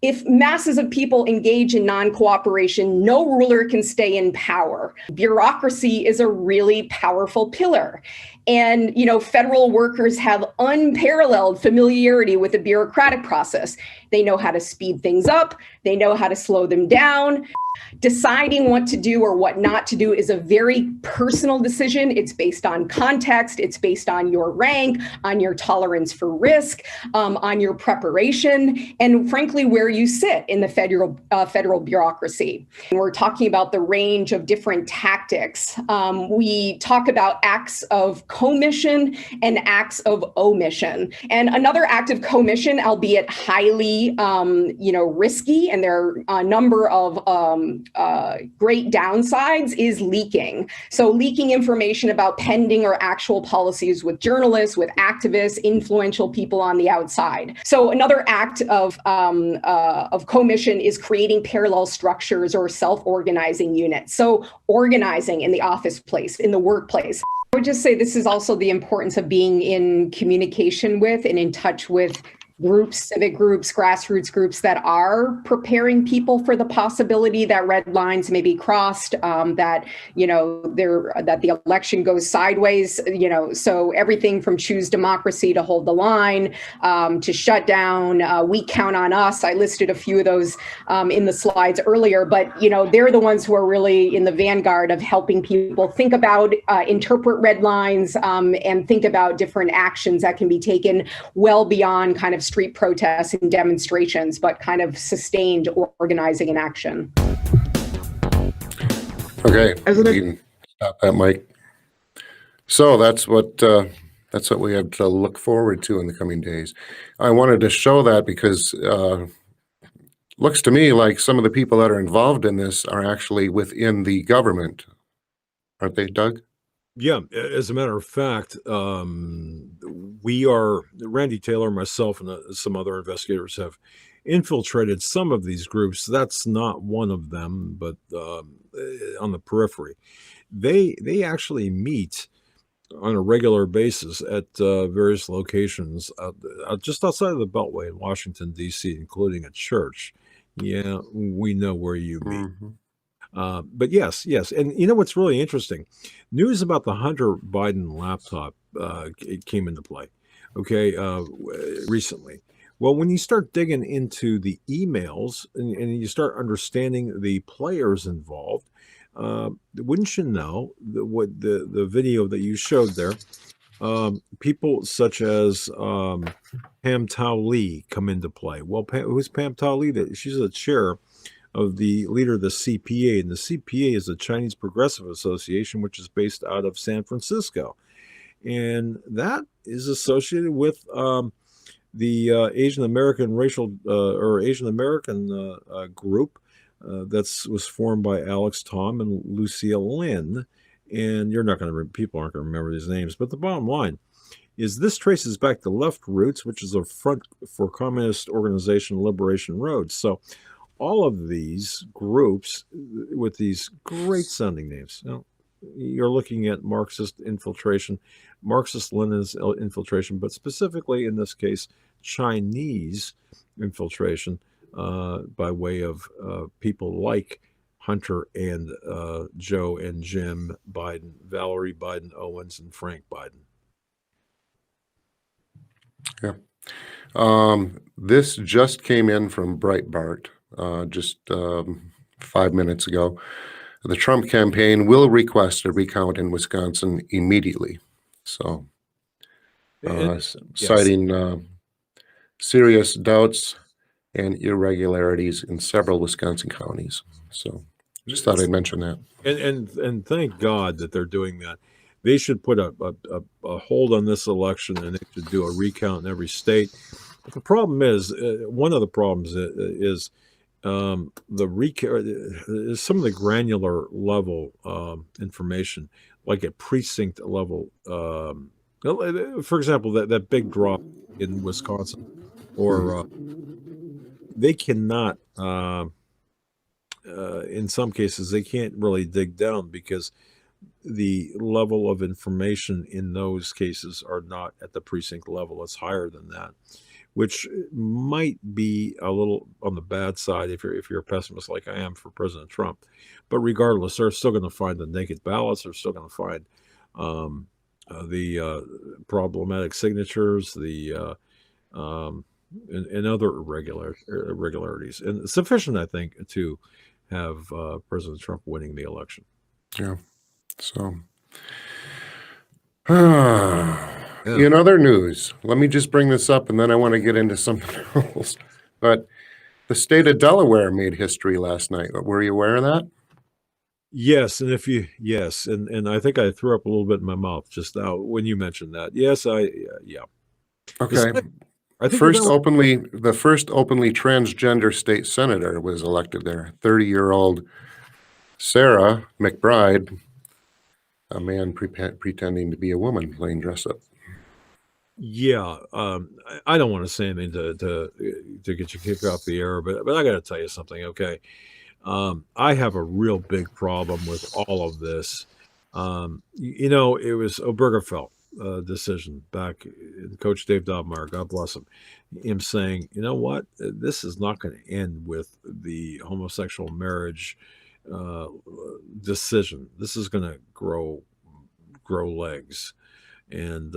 [SPEAKER 14] If masses of people engage in non-cooperation, no ruler can stay in power. Bureaucracy is a really powerful pillar. And, federal workers have unparalleled familiarity with the bureaucratic process. They know how to speed things up. They know how to slow them down. Deciding what to do or what not to do is a very personal decision. It's based on context. It's based on your rank, on your tolerance for risk, on your preparation, and frankly, where you sit in the federal bureaucracy. And we're talking about the range of different tactics. We talk about acts of commission and acts of omission. And another act of commission, albeit highly, risky, and there are a number of great downsides, is leaking. So leaking information about pending or actual policies with journalists, with activists, influential people on the outside. So another act of commission is creating parallel structures or self-organizing units. So organizing in the office place, in the workplace. I would just say this is also the importance of being in communication with and in touch with groups, civic groups, grassroots groups that are preparing people for the possibility that red lines may be crossed, that the election goes sideways, so everything from choose democracy to hold the line, to shut down, we count on us. I listed a few of those in the slides earlier, but they're the ones who are really in the vanguard of helping people think about, interpret red lines, and think about different actions that can be taken well beyond kind of street protests and demonstrations, but kind of sustained organizing and action.
[SPEAKER 2] Okay, we can stop that, Mike. So that's what we have to look forward to in the coming days. I wanted to show that because looks to me like some of the people that are involved in this are actually within the government, aren't they, Doug?
[SPEAKER 3] Yeah, as a matter of fact, we are, Randy Taylor, myself, and some other investigators have infiltrated some of these groups. That's not one of them, but on the periphery. They actually meet on a regular basis at various locations just outside of the Beltway in Washington, D.C., including a church. Yeah, we know where you meet. But yes. And what's really interesting? News about the Hunter Biden laptop it came into play, okay, recently. Well, when you start digging into the emails and you start understanding the players involved, wouldn't you know what the video that you showed there? People such as Pam Tao Lee come into play. Well, who's Pam Tao Lee? She's the chair of the leader of the CPA, and the CPA is the Chinese Progressive Association, which is based out of San Francisco, and that is associated with the Asian American racial or Asian American group that was formed by Alex Tom and Lucia Lynn. And you're not going to, people aren't going to remember these names, but the bottom line is this traces back to Left Roots, which is a Front for Communist Organization Liberation Road. So all of these groups with these great sounding names, you're looking at Marxist infiltration, Marxist-Leninist infiltration, but specifically in this case, Chinese infiltration by way of people like Hunter and Joe and Jim Biden, Valerie Biden Owens, and Frank Biden.
[SPEAKER 2] Yeah. This just came in from Breitbart just 5 minutes ago. The Trump campaign will request a recount in Wisconsin immediately. So, citing serious doubts and irregularities in several Wisconsin counties. So, just thought I'd mention that.
[SPEAKER 3] And thank God that they're doing that. They should put a hold on this election, and they should do a recount in every state. But the problem is, one of the problems is some of the granular level information, like at precinct level. For example, that big drop in Wisconsin, or they cannot. In some cases, they can't really dig down because the level of information in those cases are not at the precinct level. It's higher than that, which might be a little on the bad side if you're a pessimist like I am for President Trump. But regardless, they're still going to find the naked ballots. They're still going to find the problematic signatures, and other irregularities, and sufficient, I think, to have President Trump winning the election.
[SPEAKER 2] Yeah. So, in other news, let me just bring this up, and then I want to get into something else. But the state of Delaware made history last night. Were you aware of that?
[SPEAKER 3] Yes, and and I think I threw up a little bit in my mouth just now when you mentioned that. Yes, yeah.
[SPEAKER 2] Okay.
[SPEAKER 3] I think
[SPEAKER 2] the first openly transgender state senator was elected there. 30-year-old Sarah McBride, a man pretending to be a woman playing dress up.
[SPEAKER 3] Yeah, I don't want to say anything to get you kicked off the air, but I got to tell you something. Okay, I have a real big problem with all of this. It was Obergefell decision back. Coach Dave Dobmeyer, God bless him saying, you know what, this is not going to end with the homosexual marriage decision. This is going to grow legs, and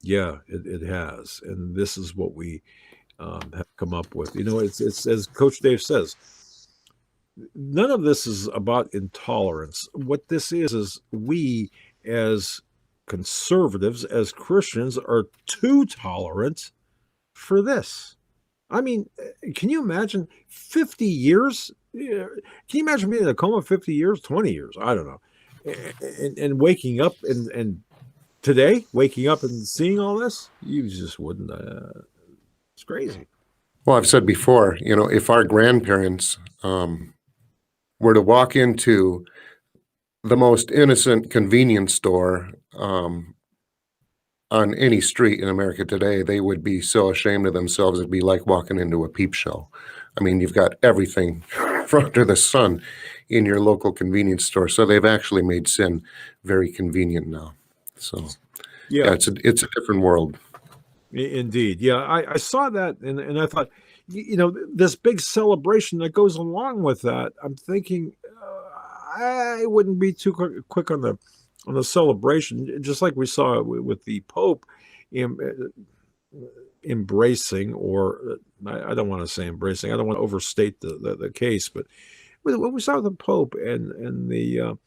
[SPEAKER 3] yeah, it has. And this is what we have come up with. It's as Coach Dave says, none of this is about intolerance. What this is we as conservatives, as Christians, are too tolerant for this. I mean, can you imagine 50 years? Can you imagine being in a coma 50 years, 20 years? I don't know. And waking up and today, waking up and seeing all this, you just wouldn't. It's crazy.
[SPEAKER 2] Well, I've said before, if our grandparents were to walk into the most innocent convenience store on any street in America today, they would be so ashamed of themselves. It'd be like walking into a peep show. I mean, you've got everything from under the sun in your local convenience store. So they've actually made sin very convenient now. So yeah, it's a different world.
[SPEAKER 3] Indeed. Yeah, I saw that and I thought, this big celebration that goes along with that, I'm thinking I wouldn't be too quick on on the celebration, just like we saw with the Pope embracing, or I don't want to say embracing, I don't want to overstate the case, but when we saw the Pope and the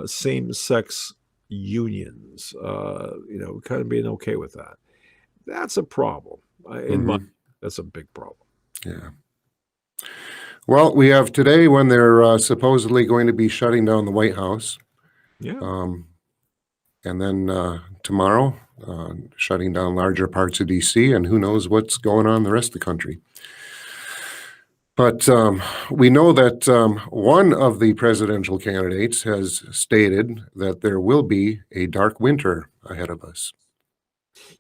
[SPEAKER 3] same-sex unions, kind of being okay with that, that's a problem. That's a big problem.
[SPEAKER 2] Yeah. Well, we have today when they're supposedly going to be shutting down the White House.
[SPEAKER 3] Yeah.
[SPEAKER 2] And then tomorrow, shutting down larger parts of D.C., and who knows what's going on in the rest of the country. But we know that one of the presidential candidates has stated that there will be a dark winter ahead of us.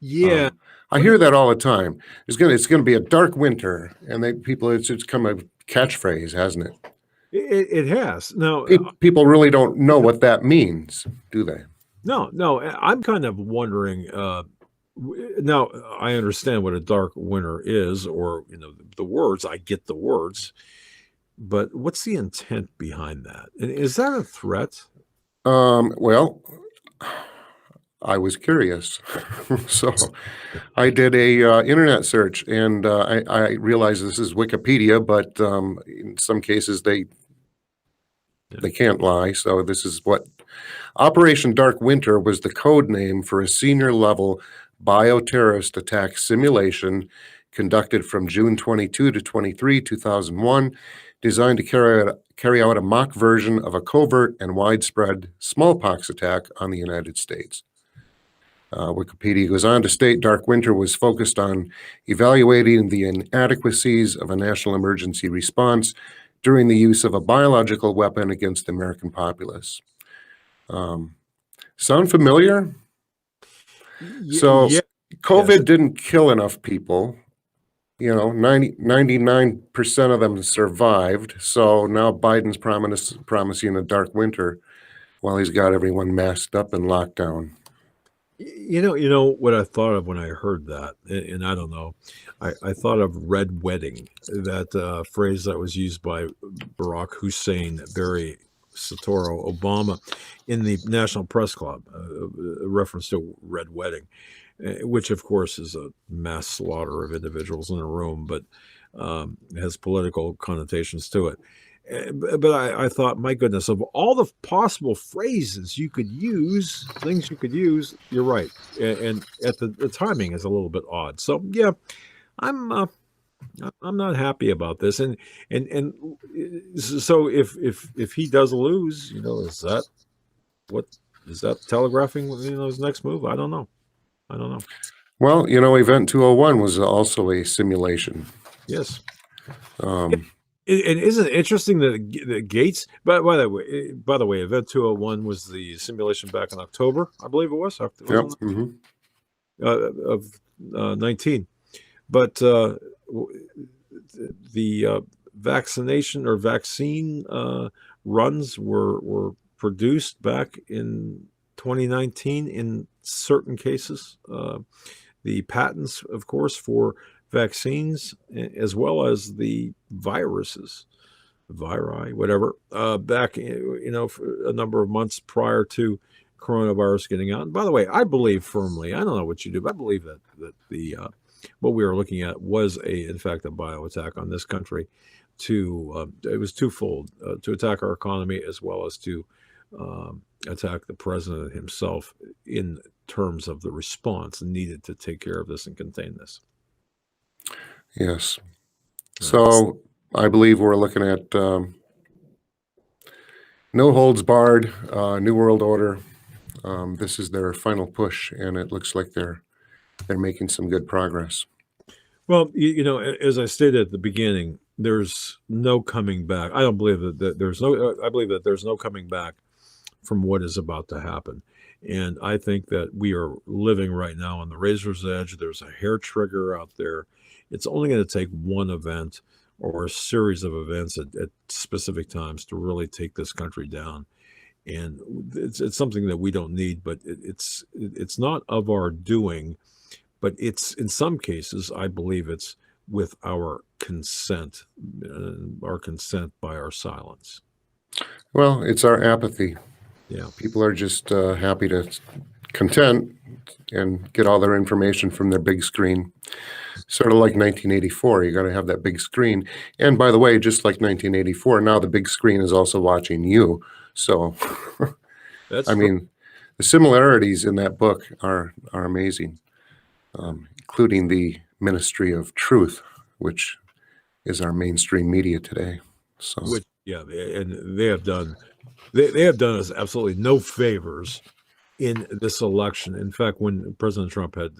[SPEAKER 3] Yeah.
[SPEAKER 2] I hear that all the time. It's gonna be a dark winter, and it's come a catchphrase, hasn't it?
[SPEAKER 3] It has. Now,
[SPEAKER 2] people really don't know what that means, do they?
[SPEAKER 3] No. I'm kind of wondering. Now, I understand what a dark winter is, or the words. I get the words, but what's the intent behind that? And is that a threat?
[SPEAKER 2] Well, I was curious, so I did a internet search, and I realize this is Wikipedia, but in some cases they can't lie. So this is what Operation Dark Winter was: the code name for a senior level bioterrorist attack simulation conducted from June 22 to 23, 2001, designed to carry out a mock version of a covert and widespread smallpox attack on the United States. Wikipedia goes on to state Dark Winter was focused on evaluating the inadequacies of a national emergency response during the use of a biological weapon against the American populace. Sound familiar? COVID didn't kill enough people. 99% of them survived. So now Biden's promising a dark winter while he's got everyone masked up and locked down.
[SPEAKER 3] You know what I thought of when I heard that, and I don't know, I thought of red wedding, that phrase that was used by Barack Hussein, Barry Soetoro Obama in the National Press Club, a reference to red wedding, which of course is a mass slaughter of individuals in a room, but has political connotations to it. But I thought, my goodness, of all the possible phrases you could use, things you could use, you're right. And at the timing is a little bit odd. So yeah, I'm not happy about this. And so if he does lose, is that telegraphing his next move? I don't know.
[SPEAKER 2] Well, Event 201 was also a simulation.
[SPEAKER 3] Yes. And isn't it interesting that Gates, by the way, Event 201 was the simulation back in October, I believe it was. Of 19. But the vaccination or vaccine runs were produced back in 2019 in certain cases. The patents, of course, for vaccines, as well as the viruses, whatever, back for a number of months prior to coronavirus getting out. And by the way, I believe firmly, I don't know what you do, but I believe that the what we were looking at was in fact a bio attack on this country. It was twofold: to attack our economy, as well as to attack the president himself in terms of the response needed to take care of this and contain this.
[SPEAKER 2] Yes. So I believe we're looking at no holds barred, New World Order. This is their final push, and it looks like they're making some good progress.
[SPEAKER 3] Well, as I stated at the beginning, there's no coming back. I don't believe that there's no. I believe that there's no coming back from what is about to happen. And I think that we are living right now on the razor's edge. There's a hair trigger out there. It's only going to take one event or a series of events at specific times to really take this country down. And it's something that we don't need, but it's not of our doing, but it's, in some cases, I believe it's with our consent by our silence.
[SPEAKER 2] Well, it's our apathy.
[SPEAKER 3] Yeah.
[SPEAKER 2] People are just happy to content and get all their information from their big screen. Sort of like 1984, you got to have that big screen. And by the way, just like 1984, now the big screen is also watching you. So,
[SPEAKER 3] That's
[SPEAKER 2] I mean, the similarities in that book are amazing, including the Ministry of Truth, which is our mainstream media today. So,
[SPEAKER 3] which, yeah, and they have done us absolutely no favors in this election. In fact, when President Trump had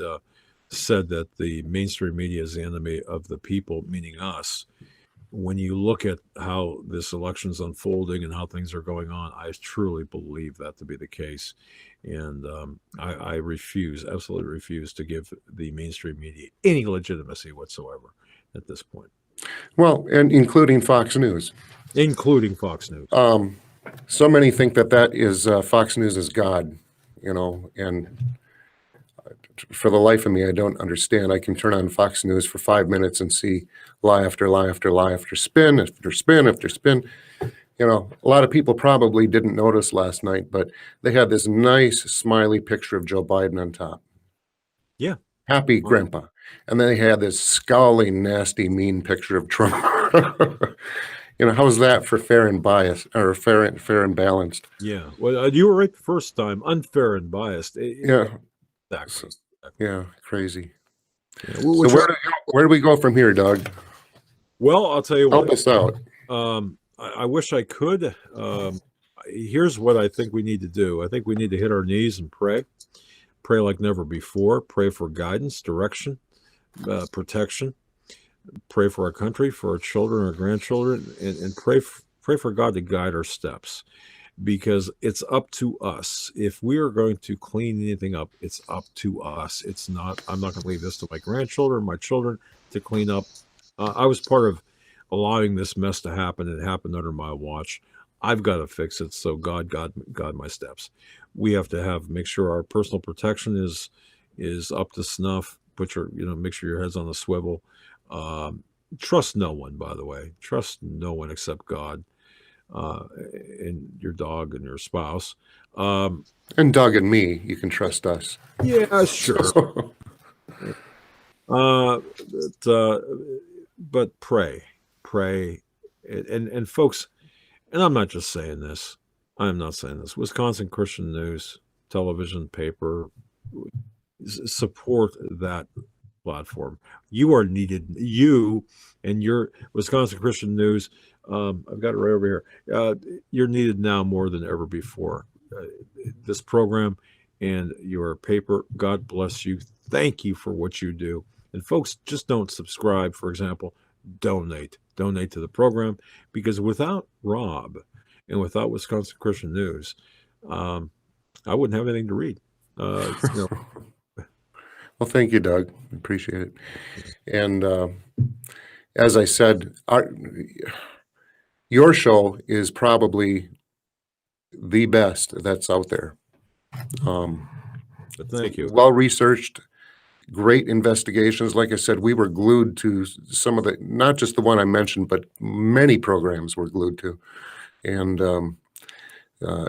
[SPEAKER 3] said that the mainstream media is the enemy of the people, meaning us, when you look at how this election is unfolding and how things are going on, I truly believe that to be the case. And I absolutely refuse to give the mainstream media any legitimacy whatsoever at this point.
[SPEAKER 2] well, and including Fox News.
[SPEAKER 3] Including Fox News.
[SPEAKER 2] So many think that is Fox News is God, and for the life of me, I don't understand. I can turn on Fox News for 5 minutes and see lie after lie after lie after spin after spin after spin. A lot of people probably didn't notice last night, but they had this nice smiley picture of Joe Biden on top.
[SPEAKER 3] Yeah.
[SPEAKER 2] Happy grandpa. And then they had this scowling, nasty, mean picture of Trump. How's that for fair and biased, or fair and balanced?
[SPEAKER 3] Yeah. Well, you were right the first time. Unfair and biased.
[SPEAKER 2] Yeah.
[SPEAKER 3] Exactly.
[SPEAKER 2] Yeah, crazy.
[SPEAKER 3] Yeah.
[SPEAKER 2] So where do we go from here, Doug?
[SPEAKER 3] Well, I'll tell you what.
[SPEAKER 2] Help us out.
[SPEAKER 3] I wish I could. Here's what I think we need to do. I think we need to hit our knees and pray. Pray like never before. Pray for guidance, direction, protection. Pray for our country, for our children, our grandchildren, and pray for God to guide our steps, because it's up to us. If we are going to clean anything up, it's up to us. I'm not going to leave this to my grandchildren, my children to clean up. I was part of allowing this mess to happen. It happened under my watch. I've got to fix it. So God my steps. We have to make sure our personal protection is up to snuff. Make sure your head's on the swivel. Trust no one, by the way. Trust no one except God, and your dog and your spouse.
[SPEAKER 2] And Doug and me, you can trust us.
[SPEAKER 3] Yeah, sure. But pray, and folks, and I'm not just saying this. I'm not saying this. Wisconsin Christian News, television, paper, support that platform. You are needed. You and your Wisconsin Christian News. I've got it right over here. You're needed now more than ever before. This program and your paper. God bless you. Thank you for what you do. And folks, just don't subscribe. For example, donate to the program, because without Rob and without Wisconsin Christian News, I wouldn't have anything to read.
[SPEAKER 2] Well, thank you, Doug. Appreciate it. And as I said, your show is probably the best that's out there.
[SPEAKER 3] But thank you.
[SPEAKER 2] Well researched, great investigations. Like I said, we were glued to some of not just the one I mentioned, but many programs we're glued to. And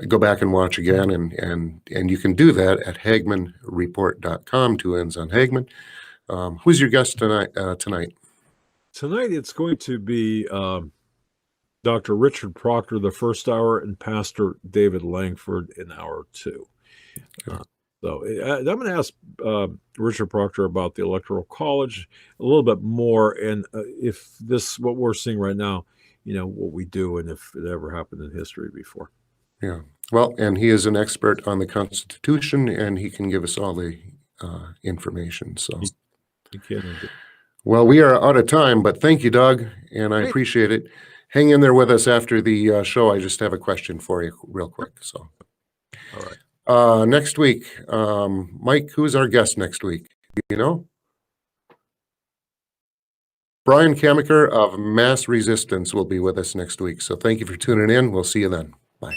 [SPEAKER 2] go back and watch again, and you can do that at HagmannReport.com. 2 N's on Hagmann. Who's your guest tonight? Tonight
[SPEAKER 3] it's going to be Dr. Richard Proctor, the first hour, and Pastor David Langford in hour 2. So I'm going to ask Richard Proctor about the Electoral College a little bit more, and if what we're seeing right now, what we do, and if it ever happened in history before.
[SPEAKER 2] Yeah. Well, and he is an expert on the Constitution, and he can give us all the information. So, well, we are out of time, but thank you, Doug, and I appreciate it. Hang in there with us after the show. I just have a question for you real quick. So,
[SPEAKER 3] all right.
[SPEAKER 2] Next week, Mike, who's our guest next week? Do you know? Brian Kamaker of Mass Resistance will be with us next week. So thank you for tuning in. We'll see you then. Bye.